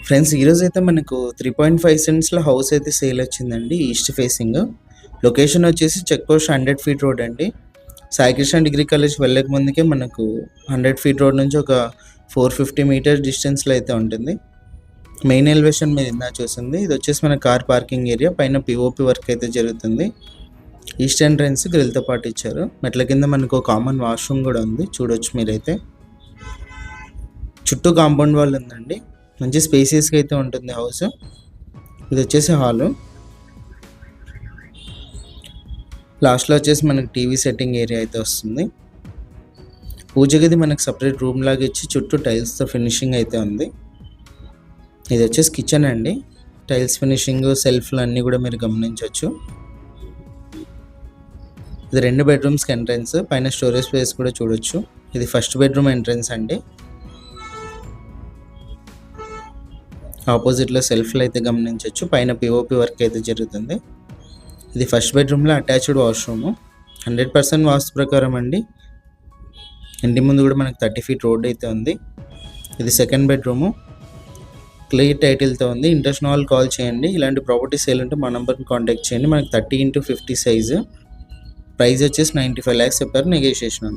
Friends ఈరోజు అయితే మనకు 3.5 సెంట్స్‌లో హౌస్ అయితే సేల్ వచ్చిందండి. East facing. లొకేషన్ వచ్చేసి చెక్ పోస్ట్ 100 ఫీట్ రోడ్ అండి. సాయికృష్ణ డిగ్రీ కాలేజ్ వెళ్ళక ముందుకే మనకు 100 ఫీట్ రోడ్ నుంచి ఒక 450 మీటర్స్ డిస్టెన్స్‌లో అయితే ఉంటుంది. మెయిన్ ఎలివేషన్ మీరు ఇందాక చూసింది. ఇది వచ్చేసి మన కార్ పార్కింగ్ ఏరియా. పైన పిఓపి వర్క్ అయితే జరుగుతుంది. ఈస్ట్ ఎంట్రన్స్ గ్రిల్‌తో పాటు ఇచ్చారు. మెట్ల కింద మనకు కామన్ వాష్రూమ్ కూడా ఉంది. చూడొచ్చు మీరైతే. చుట్టూ కాంపౌండ్ వాల్ ఉందండి. మంచి స్పేసియస్గా అయితే ఉంటుంది హౌస్. ఇది వచ్చేసి హాలు. లాస్ట్లో వచ్చేసి మనకి టీవీ సెట్టింగ్ ఏరియా అయితే వస్తుంది. పూజ గది మనకు సపరేట్ రూమ్ లాగా ఇచ్చి చుట్టూ టైల్స్తో ఫినిషింగ్ అయితే ఉంది. ఇది వచ్చేసి కిచెన్ అండి. టైల్స్ ఫినిషింగ్, సెల్ఫ్లు అన్నీ కూడా మీరు గమనించవచ్చు. ఇది 2 బెడ్రూమ్స్కి ఎంట్రన్స్. పైన స్టోరేజ్ స్పేస్ కూడా చూడొచ్చు. ఇది ఫస్ట్ బెడ్రూమ్ ఎంట్రన్స్ అండి. ఆపోజిట్లో సెల్ఫ్లు అయితే గమనించవచ్చు. పైన పిఓపి వర్క్ అయితే జరుగుతుంది. ఇది ఫస్ట్ బెడ్రూమ్లో అటాచ్డ్ వాష్రూము. 100% వాస్తు ప్రకారం అండి. ఇంటి ముందు కూడా మనకు 30 ఫీట్ రోడ్ అయితే ఉంది. ఇది సెకండ్ బెడ్రూము. క్లియర్ టైటిల్తో ఉంది. ఇంట్రెస్ట్ ఉన్న వాళ్ళు కాల్ చేయండి. ఇలాంటి ప్రాపర్టీ సేల్ ఉంటే మా నెంబర్ని కాంటాక్ట్ చేయండి. మనకి 30x50 సైజు. ప్రైస్ వచ్చేసి 95 lakhs చెప్పారు. నెగోషియేషన్ ఉంది.